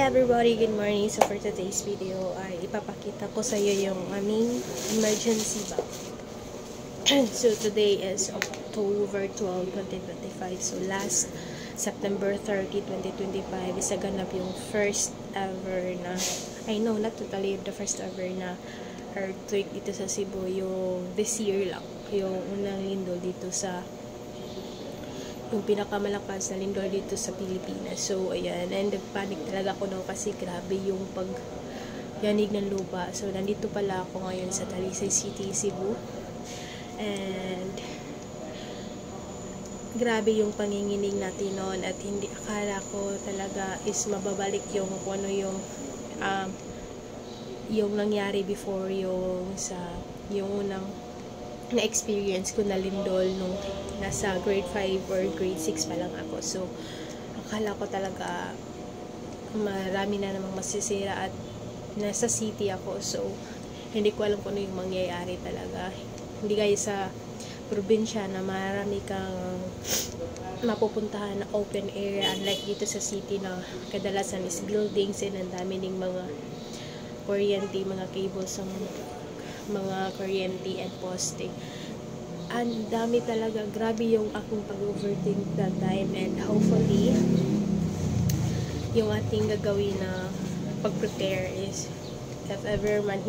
everybody, good morning. So for today's video ay ipapakita ko sa iyo yung aming emergency bag. So today is October 12, 2025. So last September 30, 2025 is naganap yung first ever na, I know not totally the first ever na earthquake dito sa Cebu. Yung this year lang, yung unang lindol dito sa yung pinakamalakas na lindol dito sa Pilipinas. So, ayan. And nagpanic talaga ako noon kasi grabe yung pagyanig ng lupa. So, nandito pala ako ngayon sa Talisay City, Cebu. And grabe yung panginginig natin noon at hindi akala ko talaga is mababalik yung kung ano yung nangyari before yung unang na-experience ko na lindol nung nasa grade 5 or grade 6 pa lang ako. So, akala ko talaga marami na namang masisira at nasa city ako. So, hindi ko alam kung ano yung mangyayari talaga. Hindi gaya sa probinsya na marami kang mapupuntahan na open area. Unlike dito sa city na kadalasan is buildings and ang dami ding mga kuryente, mga cables ang mga kuryente and poste. Ang dami talaga, grabe yung akong pag-overthink that time, and hopefully yung ating gagawin na pag-prepare is if ever man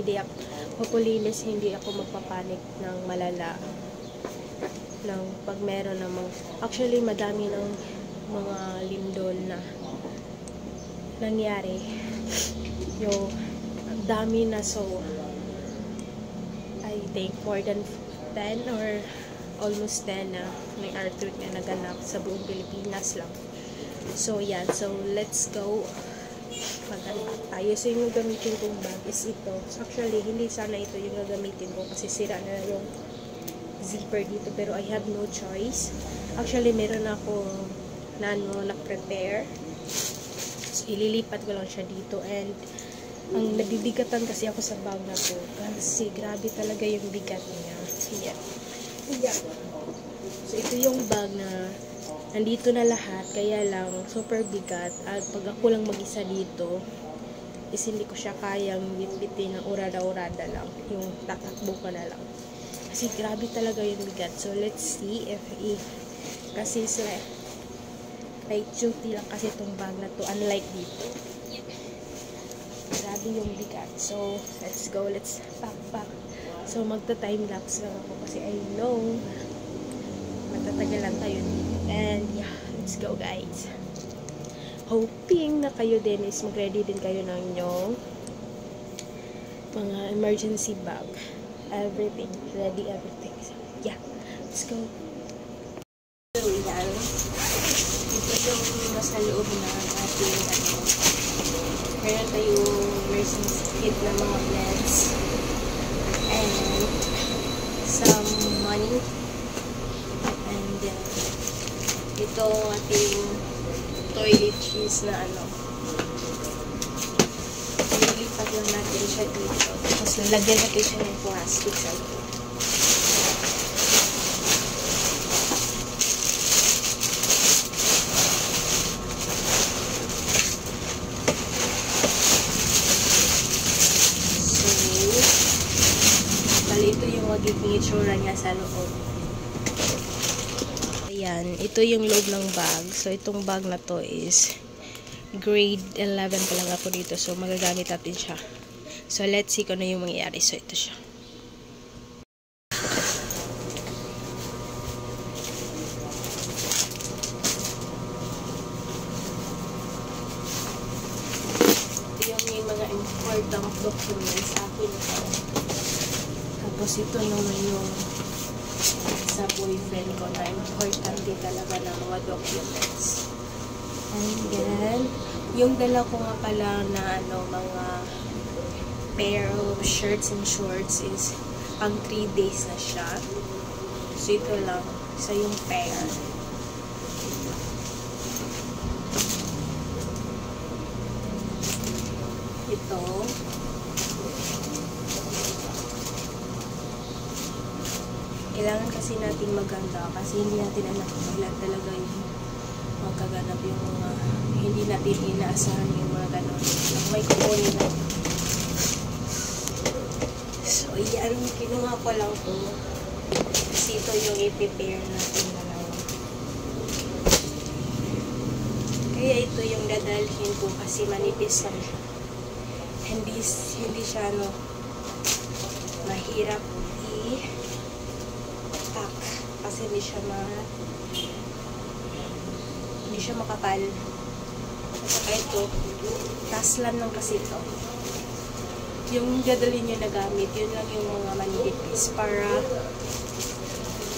hopefully hindi ako magpapanik ng malala ng pag meron namang actually madami ng mga lindol na nangyari, yung dami na. So I think more than 10 or almost 10 na may earthquake na naganap sa buong Pilipinas lang. So yan, so let's go mag-unpack tayo. So yung gagamitin kong bag is ito. So, actually hindi sana ito yung gagamitin ko kasi sira na yung zipper dito, pero I have no choice. Actually meron ako na-prepare, so ililipat ko lang siya dito. And ang nabibigatan kasi ako sa bag na to kasi grabe talaga yung bigat niya. Yeah. So ito yung bag na nandito na lahat, kaya lang super bigat. At pag ako lang mag-isa dito is hindi ko siya kayang bitbitin ng urada-urada lang, yung tatakbo ka na lang kasi grabe talaga yung bigat. So let's see if kasi light duty lang kasi itong bag na to, unlike dito grabe yung bigat. So let's go, let's pack. So magta-time lapse lang ako kasi I know matatagalan tayo dito. And yeah, let's go guys. Hoping na kayo din is mag-ready din kayo ng inyong mga emergency bag. Everything, ready everything. So yeah, let's go. So yan, ito yung nasa loob ng ating meron tayong emergency kit na mga meds and some money, and ito ating toiletries na nilipat lang natin siya dito, tapos lalagyan natin siya ng plastic sa loob. Ito yung magiging itsura niya sa loob. Ayan, ito yung loob ng bag. So itong bag na to is grade 11 pa lang ako dito. So magagamit natin siya. So let's see kung ano yung mangyayari. So ito siya. Ito yung mga important documents sa akin. Tapos ito naman yung sa boyfriend ko na importante talaga na mga documents. And then, yung dala ko nga pala na mga pair of shirts and shorts is pang 3 days na siya. So ito lang, isa yung pair. Ito. Kailangan kasi natin maganda kasi hindi natin alam kung kailan talaga yung magkaganap yung mga hindi natin inaasahan yung mga ganon. may kukunin na. So, yan. Kinuha ko lang po. Kasi ito yung i-prepare natin dalawa. Kaya ito yung dadalhin ko kasi manipis lang siya. Hindi siya, mahirap i-pack. Kasi hindi siya makapal. At saka ito, taslan lang kasi ito. Yung dadalhin nyo na gamit, yun lang yung mga manipis para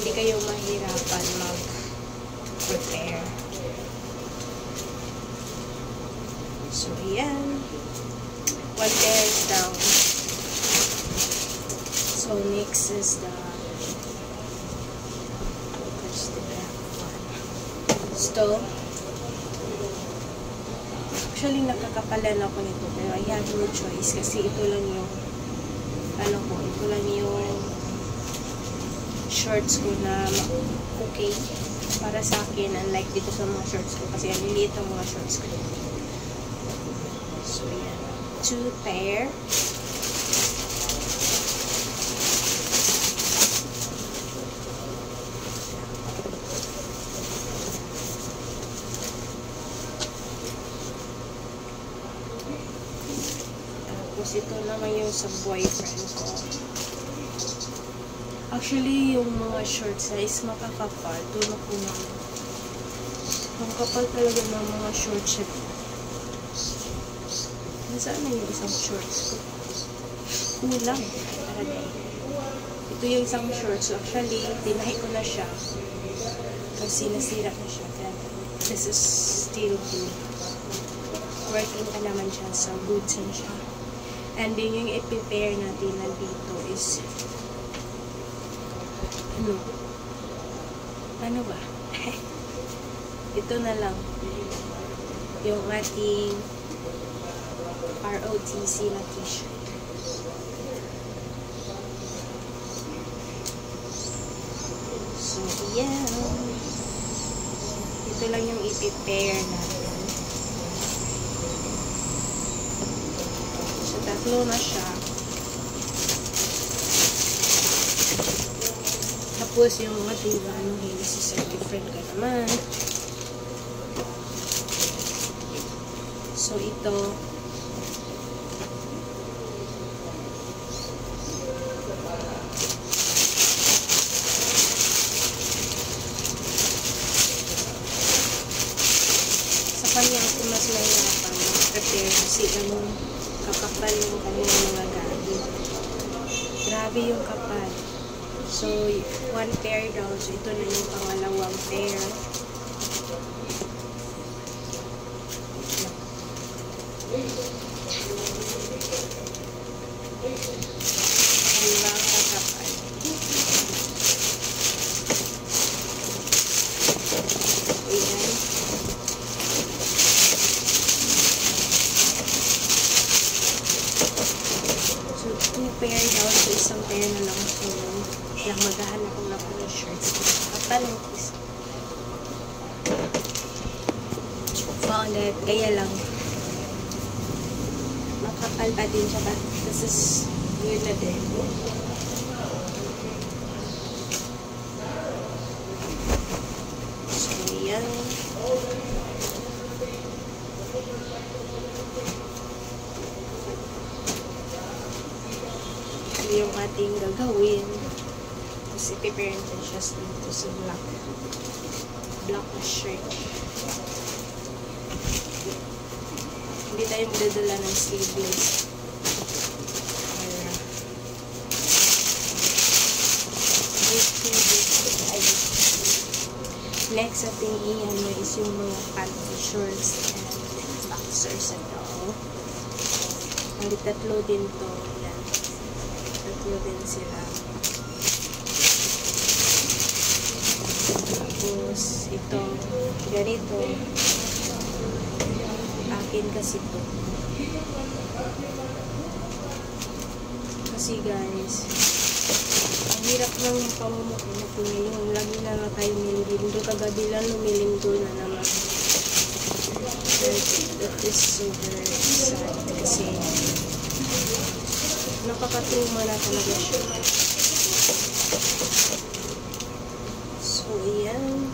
hindi kayo mahirapan mag-prepare. So, yan. 1 pair is down. So, next is the black one. So, actually, nakakapalan ako nito. Pero I have no choice kasi ito lang yung ito lang yung shorts ko na okay para sa akin. Unlike dito sa mga shorts ko kasi ang liliit ang mga shorts ko. So, yan. 2 pair. Tapos ito naman yung sa boyfriend ko. Actually, yung mga short size makakapal. Tulog ko naman. Ang kapal talaga ng mga short siya. Nasaan na yung isang shorts ko? Kulang. Ito yung isang shorts. Actually, tinahi ko na siya. Kasi nasira na siya. This is still good. Working pa naman siya. So, good siya. And then yung i-prepare natin na dito is ano ba? Ito na lang yung ating ROTC na t-shirt. So, yeah. Ito lang yung i-prepare natin. So, tatlo na siya. Tapos, yung mga diba, is different ka naman. So, ito, sa kanya ako mas mahirapan prepare kasi kakapal yung kanyang mga gamit. Grabe yung kapal. So, 1 pair daw. So, ito na yung pangalawang pair. Diba kakapal? Ayan. So, 2 pair daw. So, isang pair na lang. So, kaya maghahanap ko na po ng shirts. Kapal yung isa. Found it. Kaya lang. Makapal pa din siya. But this is weird na din. So, yan. Ito yung ating gagawin. Kasi prepare natin siya dito sa black na shirt. Hindi tayo magdadala ng sleeveless. Next ating i-ano is yung mga panty shorts and boxers and all. Ang tatlo din to. Yan. Tatlo din sila. Tapos, ito, ganito. Akin kasi to. Kasi guys, ang hirap lang yung pamumukin natin ngayon. Lagi na nga tayo nililindo. Kagabi lang lumilindo na naman. It is super sad kasi nakakatuma na talaga siya. So, ayan.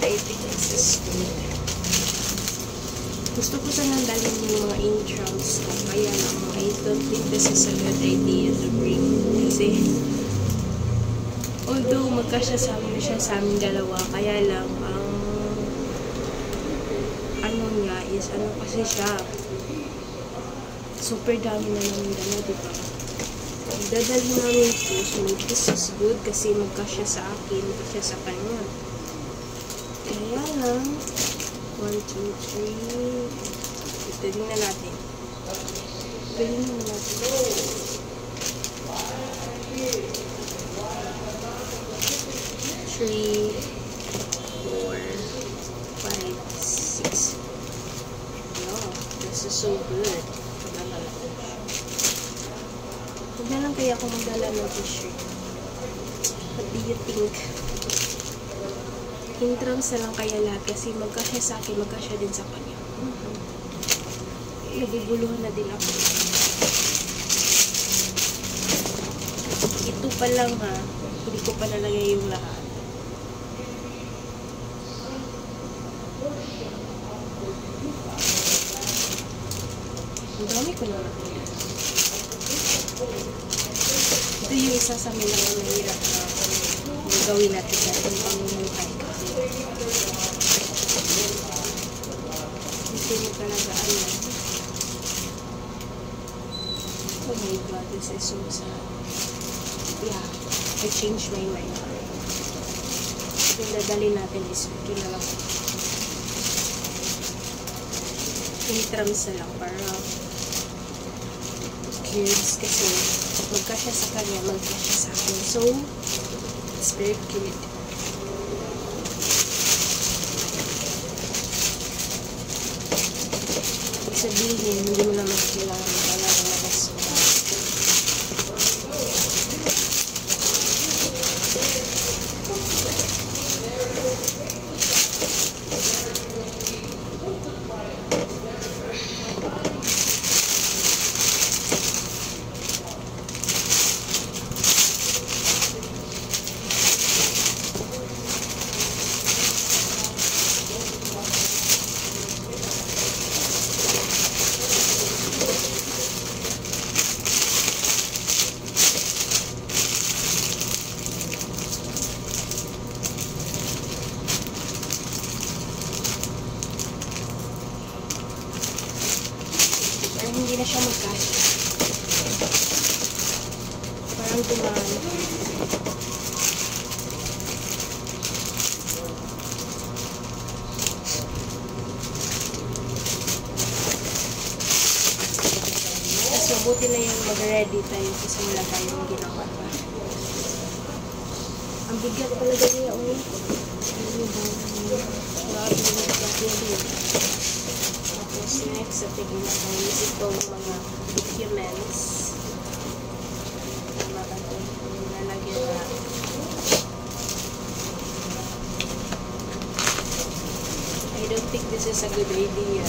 I think this is good. Gusto ko sanang dalhin yung mga intrams ko. Kaya lang, I don't think this is a good idea to bring. Kasi, although magkasya siya sa aming dalawa, kaya lang, ang ano niya is, ano kasi siya, super dami na namin dala, diba? Dadalhin namin ito, so this is good kasi magkasya sa akin, magkasya sa kanya. Kaya lang, 1, 2, 3. Tignan na natin. Tignan na natin. 3, 4, 5, 6. Wow, this is so good. Huwag na lang kaya ako magdala ng t-shirt. What do you think? Intrams na lang kaya lahat kasi magkasya sa akin, magkasya din sa kanya. Naguguluhan na din ako. Ito pa lang ha, hindi ko pa nalagay yung lahat. Ang dami ko naman. Ito yung isa sa mga mahirap na gagawin natin sa ating pamumuhay. Hindi mo talaga alam. Oh my God, this is so sad. Yeah, I changed my mind. Yung dadali natin is ito na lang. Intrams na lang para kids kasi magkasya sa kanya, magkasya sa akin. So, it's very cute. Sabihin, hindi mo naman kailangan talaga magkasuka. Hindi na siya magkasya. Parang dumaan. Tapos mabuti na yung mag-ready tayo kasi wala tayong ginawa pa. Ang bigat talaga niya, oh. Grabe yung pagkakili. Tapos next, sa tigil na tayo itong mga documents na lalagyan na. I don't think this is a good idea.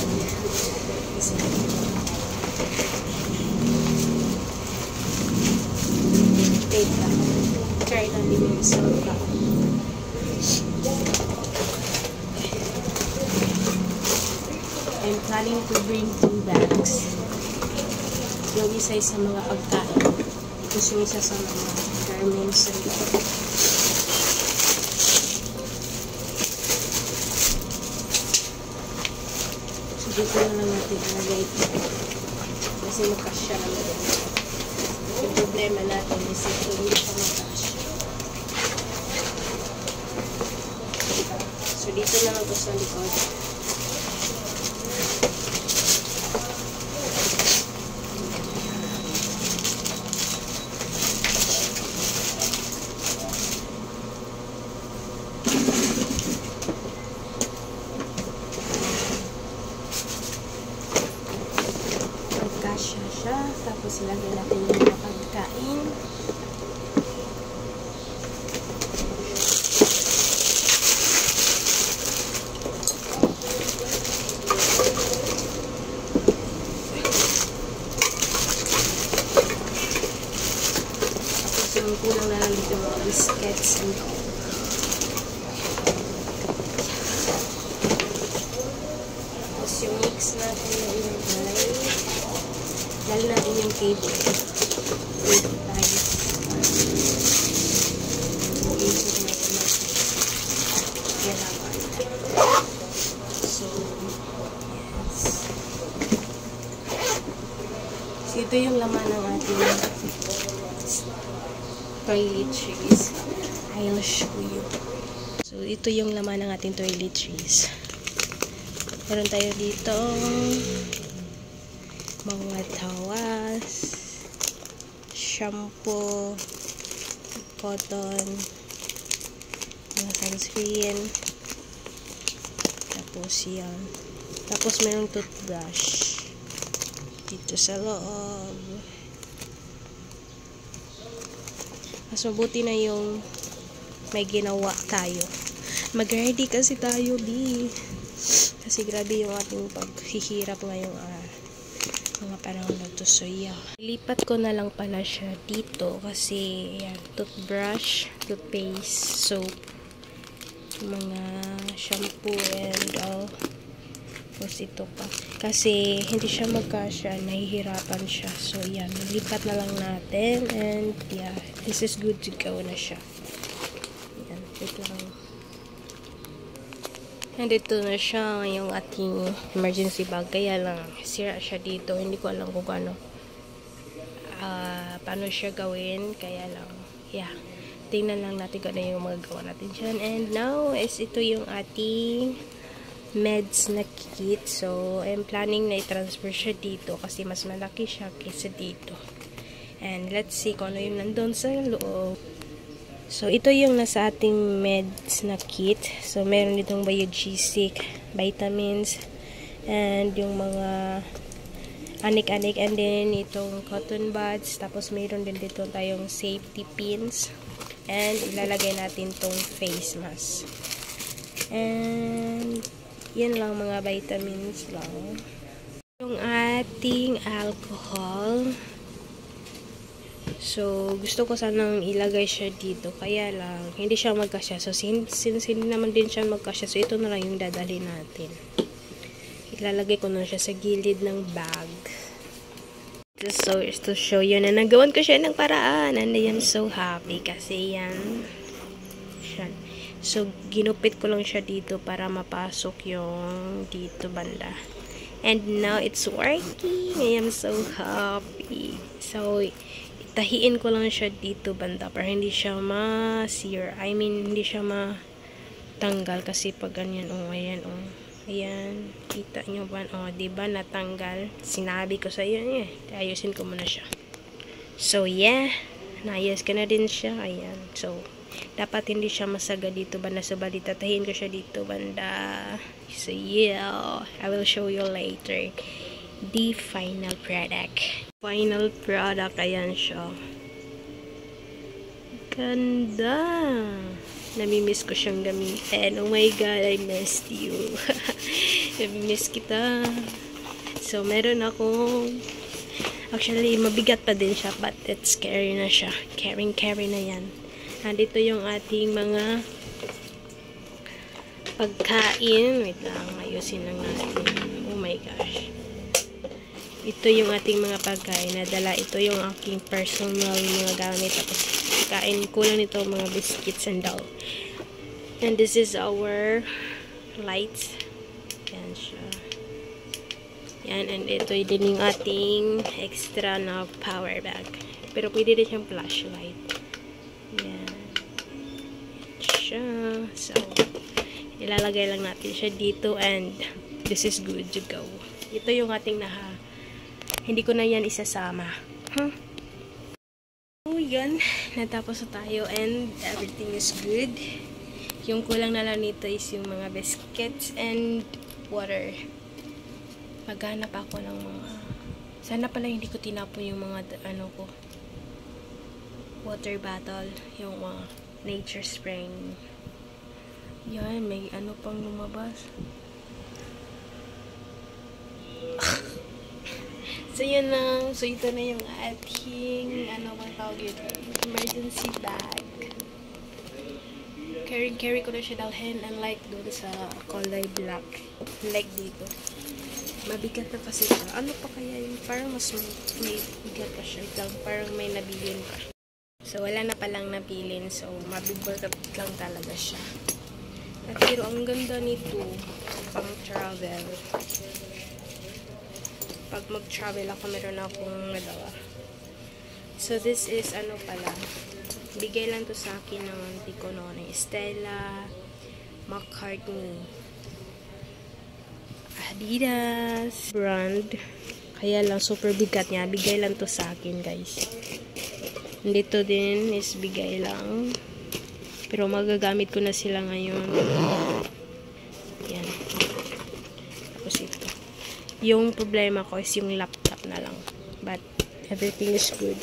Wait lang. Try natin yung isang ka. I'm planning to bring 2 bags. Yung isa sa mga pagkain. Tapos yung isa sa mga garments. So dito na lang natin ilagay ito. Kasi magkasya naman din. Yung problema natin is ito hindi siya magkasya. So dito na lang ito sa likod. siya. Tapos ilagay natin yung mga pagkain. Tapos yung kulang na lang dito mga biscuits and all. Yung mix natin na ilagay. Dali natin yung cable. Wait tayo. Cable natin kailangan. So, yes. So, ito yung laman ng ating toiletries. I'll show you. So, ito yung laman ng ating toiletries. Meron tayo dito mga tawas, shampoo, cotton, mga sunscreen, tapos yan. Tapos merong toothbrush dito sa loob. Mas mabuti na yung may ginawa tayo. Mag-ready kasi tayo kasi grabe yung ating paghihirap ngayong mga panahon na to. So yeah, ilipat ko na lang pala siya dito kasi yan, toothbrush, toothpaste, soap, mga shampoo and all. Tapos ito pa kasi hindi siya magkasya, nahihirapan siya. So yan, ilipat na lang natin and yeah, this is good to go na siya. Yan, wait lang. Nandito na siya yung ating emergency bag. Kaya lang, sira siya dito. Hindi ko alam kung paano siya gawin. Kaya lang, yeah. Tingnan lang natin kung ano yung magagawa natin dyan. And now, ito yung ating meds na kit. So, I'm planning na i-transfer siya dito kasi mas malaki siya kaysa dito. And let's see kung ano yung nandun sa loob. So, ito yung nasa ating meds na kit. So, meron ditong biogesic, vitamins, and yung mga anik-anik, and then itong cotton buds. Tapos, meron din dito tayong safety pins. And, ilalagay natin tong face mask. And, yan lang mga vitamins lang. Yung ating alcohol. So, gusto ko sanang ilagay siya dito. Kaya lang, hindi siya magkasya. So, since hindi naman din siya magkasya, so ito na lang yung dadalhin natin. Ilalagay ko na siya sa gilid ng bag. So, to show you na nagawan ko siya ng paraan. And I am so happy kasi yan. So, ginupit ko lang siya dito para mapasok yung dito banda. And now, it's working. I am so happy. So, tahiin ko lang siya dito banda para hindi siya ma-sear. I mean, hindi siya matanggal kasi pag ganyan, ayan, ayan, kita nyo ba, diba, natanggal. Sinabi ko sa iyo, ayusin ko muna siya. So, yeah, naayos ko na din siya, ayan. So, dapat hindi siya masaga dito banda, so bali, tatahiin ko siya dito banda. So, yeah, I will show you later the final product. Final product, ayan siya. Ganda. Namimiss ko siyang gamitin. Oh my God, I missed you. Namimiss kita. So, meron akong, actually, mabigat pa din siya, but it's scary na siya. Carry na yan. Nandito yung ating mga pagkain. Wait lang, ayusin lang natin. Oh my gosh. Ito yung ating mga pagkain na dala. Ito yung aking personal mga gamit. Tapos, kain ko lang ito mga biscuits and all. And this is our lights. Yan siya. Yan. And ito din yung ating extra na power bank. Pero pwede din siyang flashlight. Yan. Yan siya. So, ilalagay lang natin siya dito and this is good to go. Ito yung ating hindi ko na yan isasama. So, yun. Natapos na tayo and everything is good. Yung kulang na lang nito is yung mga biscuits and water. Maghanap ako ng mga Sana pala hindi ko tinapon yung mga ano ko, water bottle, yung mga nature spring. Yan, may ano pang lumabas. So, yun lang. So, ito na yung ating, ano bang tawag yun? Emergency bag. Carry ko na siya dalhin, unlike doon sa kulay black. Like dito. Mabigat na kasi siya. Ano pa kaya yung parang mas may bigat pa siya. Lang, parang may nabilin pa. So, wala na palang nabilin. So, mabigat lang talaga siya. Pero ang ganda nito, pang travel. Pag mag-travel ako, meron akong nagawa. So, this is ano pala. Bigay lang to sa akin ng auntie ko noon. Stella McCartney. Adidas brand. Kaya lang, super bigat niya. Bigay lang to sa akin, guys. Dito din is bigay lang. Pero magagamit ko na sila ngayon. Yan. Tapos ito. Yung problema ko is yung laptop na lang. But, everything is good.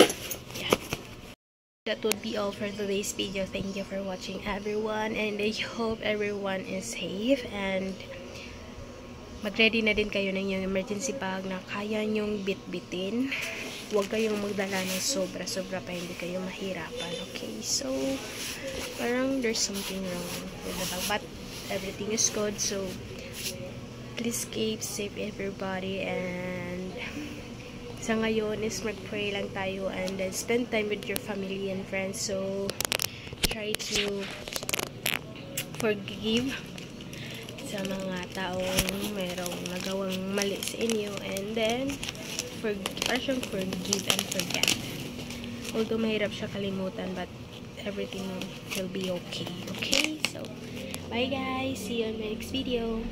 Yeah. That would be all for today's video. Thank you for watching, everyone. And I hope everyone is safe. And, mag-ready na din kayo ng yung emergency bag na kaya nyong bit-bitin. Huwag kayong magdala ng sobra-sobra pa hindi kayo mahirapan. Okay? So, parang there's something wrong with the bag. But, everything is good. So, please keep safe everybody. And, sa ngayon is mag-pray lang tayo and then spend time with your family and friends. So, try to forgive sa mga taong merong nagawang mali sa inyo, and then parang forgive and forget. Although mahirap siya kalimutan, but everything will be okay. Okay? So, bye guys. See you in my next video.